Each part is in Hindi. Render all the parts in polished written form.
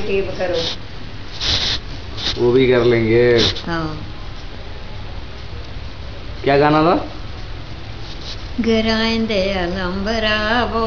तरकीब करो। वो भी कर लेंगे। हाँ। क्या गाना था? गिराइंदे अलंबरावो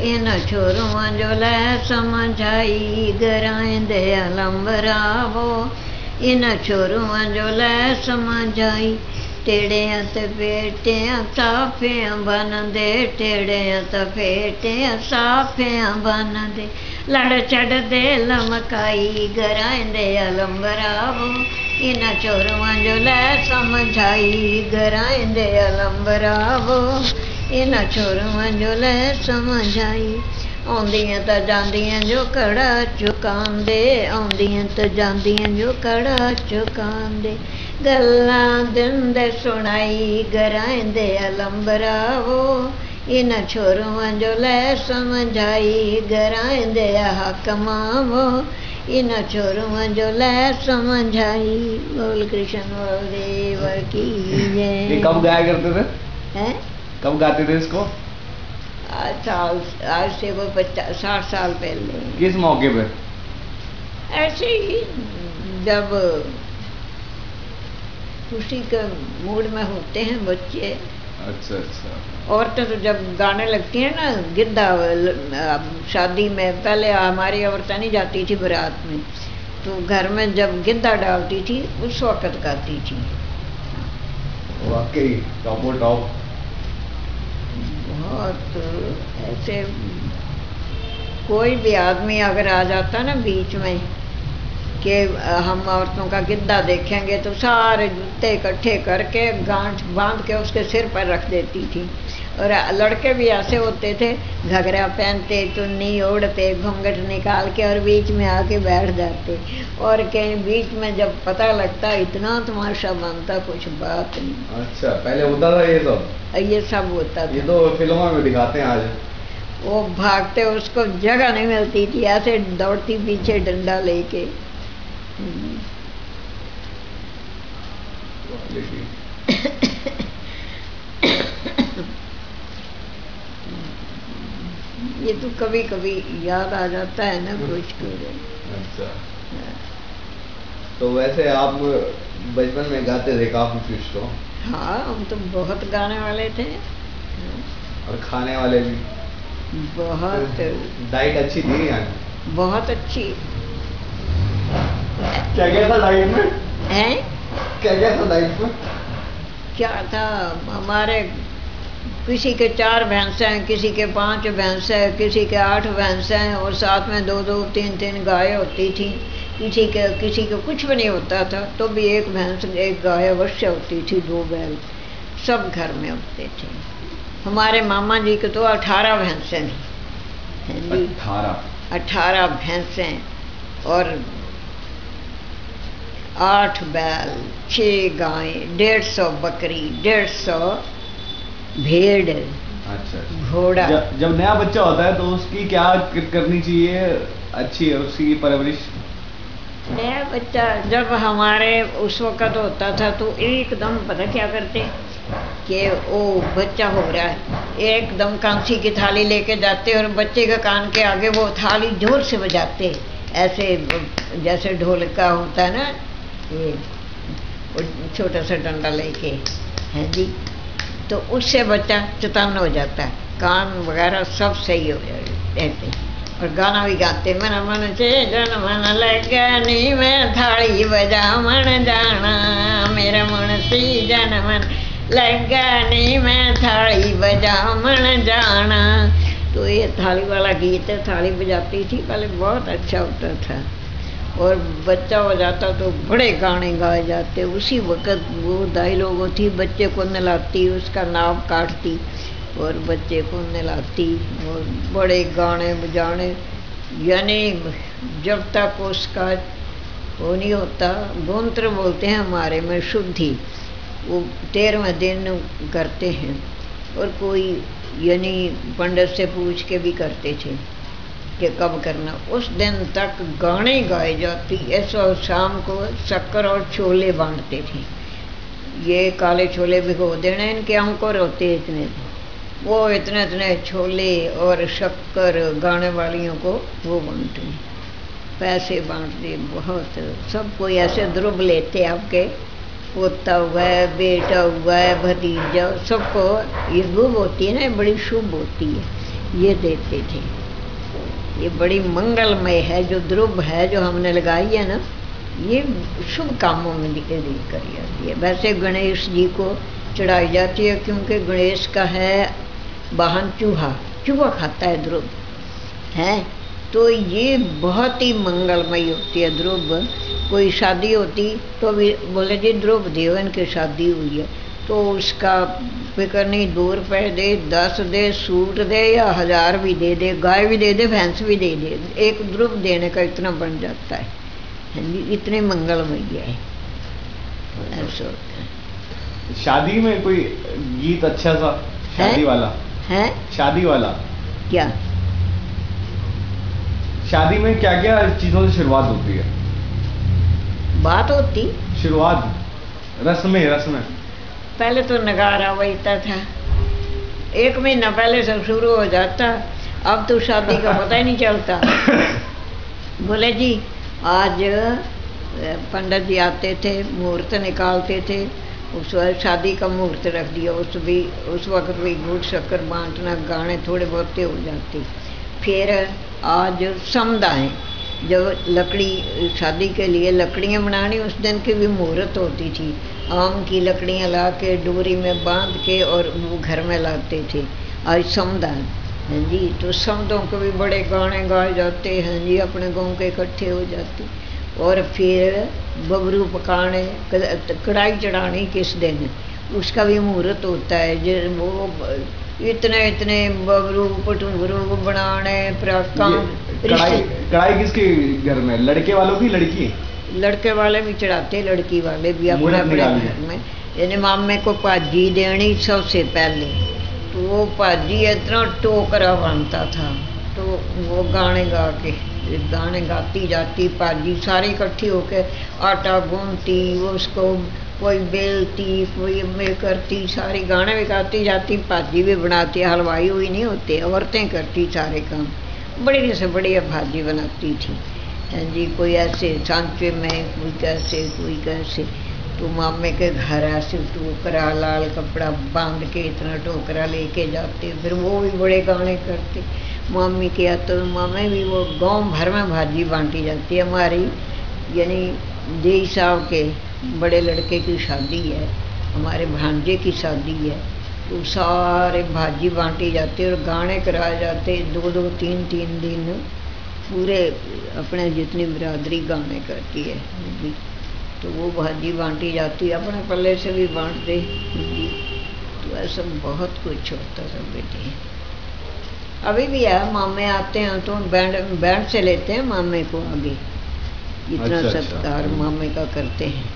इन छोरुआ जो लै समझाई। गिराइंदे अलंबरावो इन छोरुआ जो लै समझाई। टेढ़िया ते पेटिया साफिया बन दे। टेढ़िया ते पेटिया साफिया बन दे। लड़ चढ़ दे लमकाई। गिराइंदे अलंबरावो इन छोरुआ जो लै समझाई। गिराइंदे अलंबरावो इन छोरुआ जो लै समझाई। आउंदियां तां जांदियां जो कड़ा चुकांदे। आउंदियां तां जांदियां जो कड़ा चुकांदे। गल्लां दिंदे सुनाई। गिराइंदे अलंबरावो इन छोरुआ जो लै समझाई। गिराइंदे हकमावो इन छोरुआ जो लै समझाई। बोल कृष्ण बलदेव की जय। ये कब गाया करते थे? हैं? कब गाते थे इसको? आज से वो 60 साल पहले। किस मौके पे? ऐसे ही जब खुशी के मूड में होते हैं बच्चे। अच्छा अच्छा। औरतें तो जब गाने लगती हैं ना गिद्धा शादी में, पहले हमारी औरतें नहीं जाती थी बारात में, तो घर में जब गिद्धा डालती थी उस वक़्त गाती थी। वाकई टॉपो टॉप। बहुत ऐसे कोई भी आदमी अगर आ जाता ना बीच में कि हम औरतों का गिद्धा देखेंगे तो सारे जूते इकट्ठे करके गांठ बांध के उसके सिर पर रख देती थी। और लड़के भी ऐसे होते थे, घघरा पहनते, चुन्नी ओढ़ते, घूंघट निकाल के और बीच में आके बैठ जाते। और कहीं बीच में जब पता लगता इतना तमाशा बनता कुछ बात नहीं। अच्छा, पहले होता था ये सब? ये सब होता था। ये तो फिल्मों में दिखाते हैं आज। वो भागते, उसको जगह नहीं मिलती थी, ऐसे दौड़ती पीछे डंडा लेके। ये तो कभी कभी याद आ जाता है ना कुछ कुछ। अच्छा। तो वैसे आप बचपन में गाते थे काफी कुछ तो? हाँ, हम तो बहुत गाने वाले थे। और खाने वाले भी? बहुत। डाइट अच्छी थी यानी? बहुत अच्छी। क्या क्या था डाइट में? हैं? क्या क्या था डाइट में? क्या था, हमारे किसी के 4 भैंसें, किसी के 5 भैंसें, किसी के 8 भैंसें, और साथ में 2-2, 3-3 गायें होती थी। किसी के कुछ भी नहीं होता था तो भी 1 भैंस 1 गाय अवश्य होती थी, 2 बैल सब घर में होते थे। हमारे मामा जी के तो 18 भैंसें थी। 18 भैंसें और 8 बैल, 6 गायें, 150 बकरी, 150 भेड़। अच्छा। घोड़ा। जब नया बच्चा होता है तो उसकी क्या करनी चाहिए अच्छी है उसकी परवरिश? नया बच्चा जब हमारे उस वक़्त होता था तो एकदम पता क्या करते कि वो बच्चा हो रहा है, एकदम कांसी की थाली लेके जाते और बच्चे के कान के आगे वो थाली जोर से बजाते, ऐसे जैसे ढोलका होता है ना, ये छोटा सा डंडा लेके, है जी। तो उससे बच्चा चेतन हो जाता है, कान वगैरह सब सही हो जाते। और गाना भी गाते, मन मन से जन मन लगनी में थाली बजा मन जाना, मेरा मन से जन मन लगनी में थाली बजा मन जाना। तो ये थाली वाला गीत है, थाली बजाती थी पहले, बहुत अच्छा होता था। और बच्चा हो जाता तो बड़े गाने गाए जाते। उसी वक़्त वो दाई लोगों थी, बच्चे को नहलाती, उसका नाव काटती और बच्चे को नहलाती और बड़े गाने बजाने, यानी जब तक उसका वो नहीं होता, गोंत्र बोलते हैं हमारे में, शुद्धि, वो 13वें दिन करते हैं। और कोई यानी पंडित से पूछ के भी करते थे कि कब करना। उस दिन तक गाने गाए जाती। ऐसा शाम को शक्कर और छोले बांटते थे, ये काले छोले भिगो देने, इनके अंकुर होते इतने, वो इतने इतने छोले और शक्कर गाने वालियों को वो बांटते। पैसे बांट दिए बहुत। सब कोई ऐसे ध्रुव लेते आपके, पोता हुआ है, बेटा हुआ है, भतीजा, सबको ये ध्रुव होती है ना, बड़ी शुभ होती है, ये देते थे। ये बड़ी मंगलमय है जो ध्रुव है, जो हमने लगाई है ना, ये शुभ कामों में दी करी जाती है। वैसे गणेश जी को चढ़ाई जाती है क्योंकि गणेश का है वाहन चूहा, चूहा खाता है ध्रुव है, तो ये बहुत ही मंगलमयी होती है ध्रुव। कोई शादी होती तो भी बोले जी ध्रुव देवन की शादी हुई है, तो उसका फिक्र नहीं, 2 रुपये दे, 10 दे, सूट दे या 1000 भी दे दे, गाय भी दे दे, भैंस भी दे दे, एक ध्रुव देने का इतना बन जाता है। इतने मंगलमय है ऐसा होता है। शादी में कोई गीत अच्छा सा शादी वाला है? शादी वाला क्या शादी में क्या क्या चीजों से शुरुआत होती है? बात होती शुरुआत रस्में पहले तो नगारा बजता था, 1 महीना पहले सब शुरू हो जाता। अब तो शादी का पता ही नहीं चलता। बोले जी आज पंडित जी आते थे, मुहूर्त निकालते थे, उस वक्त शादी का मुहूर्त रख दिया, उस वक्त भी गुड़ शक्कर बांटना, गाने थोड़े बहुत हो जाते। फिर आज समुदाय, जब लकड़ी शादी के लिए लकड़ियाँ बनानी, उस दिन की भी मुहूर्त होती थी, आम की लकड़ियाँ ला के डोरी में बांध के और वो घर में लाते थे। आज समुदाय हैं जी, तो समुदायों को भी बड़े गाने गाए जाते हैं जी, अपने गाँव के इकट्ठे हो जाते। और फिर बबरू पकाने, कढ़ाई चढ़ानी किस दिन, उसका भी मुहूर्त होता है। जो वो इतने बबरू पटूबरू बनाने, कढ़ाई किसके घर में, लड़के वालों की लड़की? लड़के वाले भी चढ़ाते, लड़की वाले भी अपने अपने घर में। यानी मामे को भाजी देनी सबसे पहले, तो वो भाजी इतना टोकरा बनता था, तो वो गाने गा के, गाने गाती जाती, भाजी सारी इकट्ठी होके आटा गूंथती, उसको कोई बेलती, कोई में करती, सारी गाने भी गाती जाती, भाजी भी बनाती। हलवाई हुई नहीं होते, औरतें करती सारे काम, बड़ी से बढ़िया भाजी बनाती थी हैं जी। कोई ऐसे सांचे में, कोई कैसे, तो मामे के घर ऐसे टोकरा, लाल कपड़ा बांध के इतना टोकरा लेके जाते, फिर वो भी बड़े गाने करते। मामी के या तो मामे भी, वो गांव भर में भाजी बांटी जाती है हमारी। यानी देई साहब के बड़े लड़के की शादी है, हमारे भांजे की शादी है, तो सारे भाजी बांटी जाती है और गाने कराए जाते, 2-2, 3-3 दिन पूरे। अपने जितनी बिरादरी गाने करती है जी, तो वो भाजी बांटी जाती, अपने पल्ले से भी बांटते जी। तो ऐसा बहुत कुछ होता था बेटे। अभी भी है, मामे आते हैं तो बैंड से लेते हैं मामे को आगे, इतना अच्छा, सत्कार मामे का करते हैं।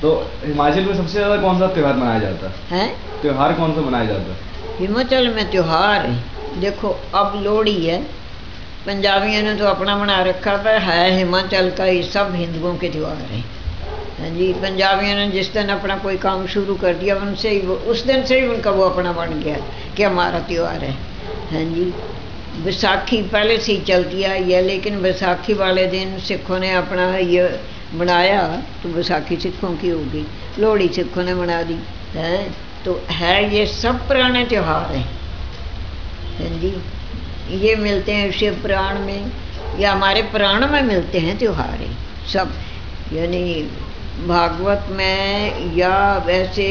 तो हिमाचल में सबसे ज्यादा कौन सा त्योहार मनाया जाता है? त्योहार कौन सा मनाया जाता है हिमाचल में? त्योहार देखो, अब लोहड़ी है, पंजाबियों ने तो अपना बना रखा है, हिमाचल का ये सब हिंदुओं के त्यौहार हैं। हाँ जी, पंजाबियों ने जिस दिन अपना कोई काम शुरू कर दिया, उनसे ही उस दिन से ही उनका वो अपना बन गया कि हमारा त्यौहार है। हाँ जी, बैसाखी पहले से ही चलती आई है, लेकिन बैसाखी वाले दिन सिखों ने अपना ये बनाया, तो बैसाखी सिखों की होगी, लोहड़ी सिखों ने बना दी है। तो है, ये सब पुराने त्यौहार हैं। हाँ जी, ये मिलते हैं शिव पुराण में या हमारे पुराण में मिलते हैं त्योहार सब। यानी भागवत में या वैसे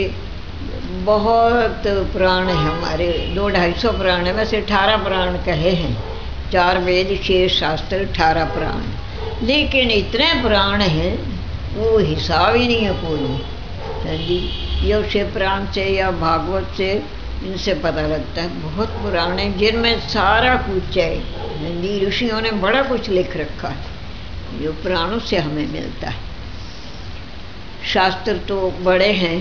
बहुत पुराण है हमारे, 200-250 पुराण है, वैसे 18 पुराण कहे हैं, 4 वेद 6 शास्त्र 18 पुराण, लेकिन इतने पुराण हैं वो हिसाब ही नहीं है कोई। हाँ जी, ये शिव पुराण से या भागवत से इनसे पता लगता है, बहुत पुराने जिनमें सारा कुछ है। हिंदी ऋषियों ने बड़ा कुछ लिख रखा है जो पुराणों से हमें मिलता है। शास्त्र तो बड़े हैं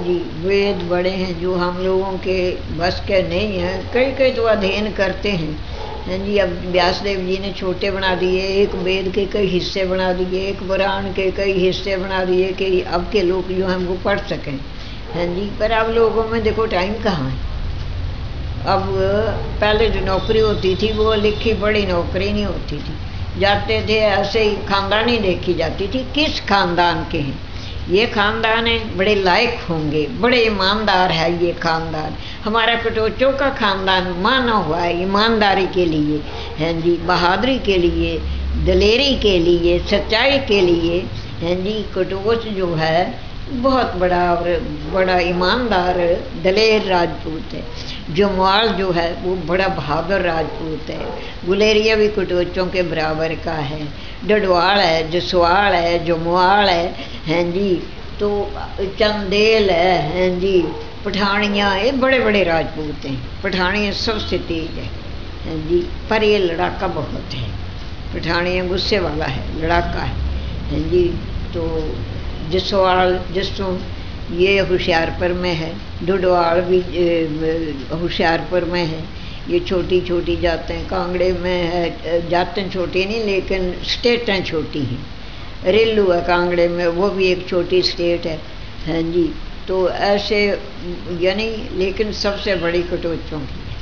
जी, वेद बड़े हैं जो हम लोगों के बस के नहीं हैं, कई तो अध्ययन करते हैं जी। अब व्यासदेव जी ने छोटे बना दिए, एक वेद के कई हिस्से बना दिए, एक पुराण के कई हिस्से बना दिए कि अब के लोग जो हैं वो पढ़ सकें। हाँ जी, पर अब लोगों में देखो टाइम कहाँ है। अब पहले जो नौकरी होती थी वो लिखी पढ़ी नौकरी नहीं होती थी, जाते थे ऐसे ही, खानदानी देखी जाती थी किस खानदान के हैं। ये खानदान है, बड़े लायक होंगे, बड़े ईमानदार है ये खानदान। हमारा कटोचों का खानदान माना हुआ है ईमानदारी के लिए, हैं जी, बहादुरी के लिए, दलेरी के लिए, सच्चाई के लिए, हैं जी। कटोच जो है बहुत बड़ा ईमानदार दलेर राजपूत है। जमवाल जो है वो बड़ा बहादुर राजपूत है। गुलेरिया भी कटोचों के बराबर का है। डडवाल है, जसवाल है, जमवाल हैं जी। तो चंदेल हैं जी, पठानियाँ, ये बड़े बड़े राजपूत हैं। पठानियाँ सबसे तेज हैं जी, पर ये लड़ाका बहुत है। पठानियाँ गुस्से वाला है, लड़ाका है जी। तो जसवाल जसों ये होशियारपुर में है, डुडवाल भी होशियारपुर में है। ये छोटी छोटी जातें कांगड़े में है, जातें छोटी नहीं लेकिन स्टेटें छोटी हैं। रेलू है कांगड़े में, वो भी एक छोटी स्टेट है, हैं जी। तो ऐसे यानी, लेकिन सबसे बड़ी कटोचों की है।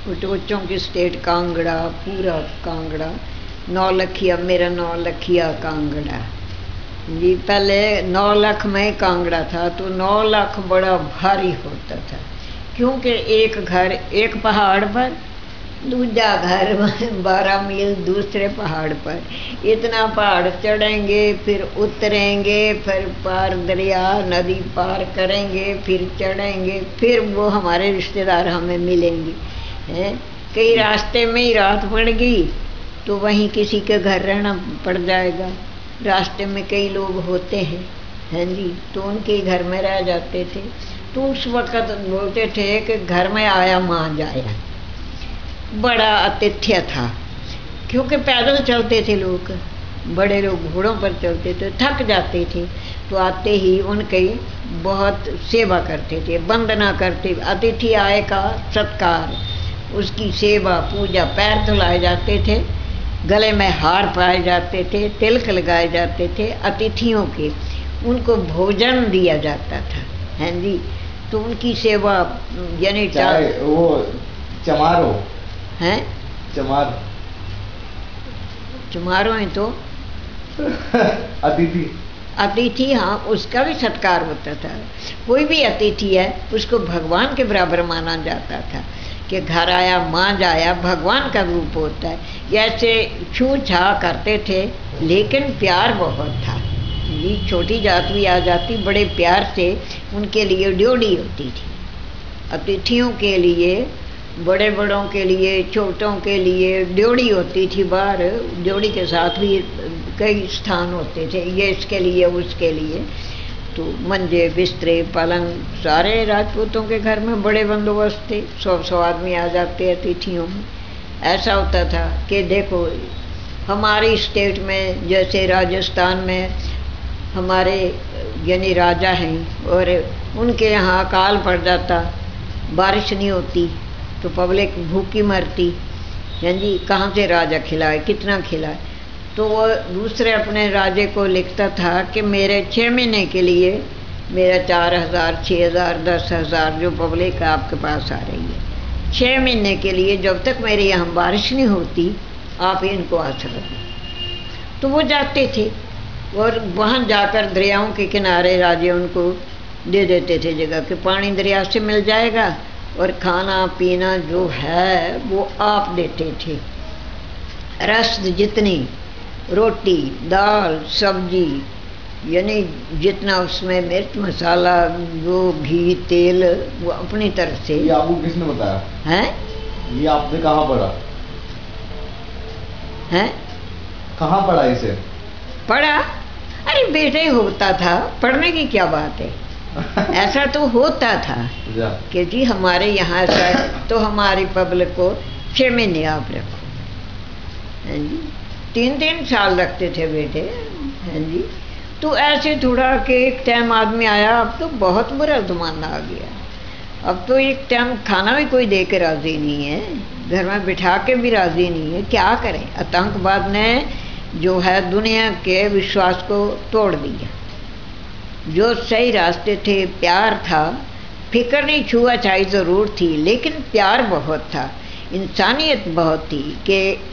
कटोचों की स्टेट कांगड़ा, पूरा कांगड़ा, नौलखिया, मेरा नौलखिया कांगड़ा जी। पहले 9 लाख में कांगड़ा था, तो 9 लाख बड़ा भारी होता था, क्योंकि एक घर एक पहाड़ पर, दूसरा घर 12 मील दूसरे पहाड़ पर। इतना पहाड़ चढ़ेंगे, फिर उतरेंगे, फिर पार दरिया नदी पार करेंगे, फिर चढ़ेंगे, फिर वो हमारे रिश्तेदार हमें मिलेंगे हैं। कई रास्ते में ही रात पड़ गई तो वहीं किसी के घर रहना पड़ जाएगा। रास्ते में कई लोग होते हैं जी, तो उनके घर में रह जाते थे। तो उस वक़्त बोलते थे कि घर में आया मांझ आया, बड़ा आतिथ्य था, क्योंकि पैदल चलते थे लोग, बड़े लोग घोड़ों पर चलते थे, थक जाते थे, तो आते ही उनकी बहुत सेवा करते थे, वंदना करते। अतिथि आए का सत्कार, उसकी सेवा पूजा, पैर धुलाए जाते थे, गले में हार पाए जाते थे, तिलक लगाए जाते थे अतिथियों के, उनको भोजन दिया जाता था, हैं जी। तो उनकी सेवा यानी वो चमारो हैं, चमारो हैं तो अतिथि, हाँ, उसका भी सत्कार होता था। कोई भी अतिथि है उसको भगवान के बराबर माना जाता था कि घर आया मांझ आया, भगवान का रूप होता है। ऐसे छू छा करते थे, लेकिन प्यार बहुत था। ये छोटी जात भी आ जाती, बड़े प्यार से उनके लिए ड्योढ़ी होती थी। अतिथियों के लिए, बड़े बड़ों के लिए, छोटों के लिए ड्योढ़ी होती थी बाहर। ड्योढ़ी के साथ भी कई स्थान होते थे, ये इसके लिए उसके लिए। तो मंजे बिस्तरे पलंग सारे राजपूतों के घर में बड़े बंदोबस्त थे। 100 आदमी आ जाते अतिथियों में। ऐसा होता था कि देखो हमारी स्टेट में, जैसे राजस्थान में हमारे यानी राजा हैं, और उनके यहाँ अकाल पड़ जाता, बारिश नहीं होती, तो पब्लिक भूखी मरती, हैं जी। कहाँ से राजा खिलाए, कितना खिलाए? तो वो दूसरे अपने राजे को लिखता था कि मेरे 6 महीने के लिए मेरा 4000, 6000, 10,000 जो पब्लिक आपके पास आ रही है, 6 महीने के लिए जब तक मेरे यहाँ बारिश नहीं होती आप इनको आश्रय दो। तो वो जाते थे और वहाँ जाकर दरियाओं के किनारे राजे उनको दे देते थे जगह कि पानी दरिया से मिल जाएगा, और खाना पीना जो है वो आप देते थे। रस जितनी, रोटी दाल सब्जी, यानी जितना उसमें मिर्च मसाला जो घी तेल, वो अपनी तरफ से। ये आपको किसने बताया हैं? ये आपने कहाँ पढ़ा हैं? कहाँ पढ़ा इसे? पढ़ा? अरे बेटे होता था, पढ़ने की क्या बात है। ऐसा तो होता था कि जी हमारे यहाँ ऐसा, तो हमारी पब्लिक को 6 महीने आप रखो, हैं जी। 3-3 साल रखते थे बेटे, हैं जी। तो ऐसे थोड़ा कि एक टाइम आदमी आया, अब तो बहुत बुरा ज़माना आ गया। अब तो एक टाइम खाना भी कोई दे के राज़ी नहीं है, घर में बिठा के भी राज़ी नहीं है। क्या करें? आतंकवाद ने जो है दुनिया के विश्वास को तोड़ दिया। जो सही रास्ते थे, प्यार था, फिक्र नहीं, छुआ छाई ज़रूर थी लेकिन प्यार बहुत था, इंसानियत बहुत थी कि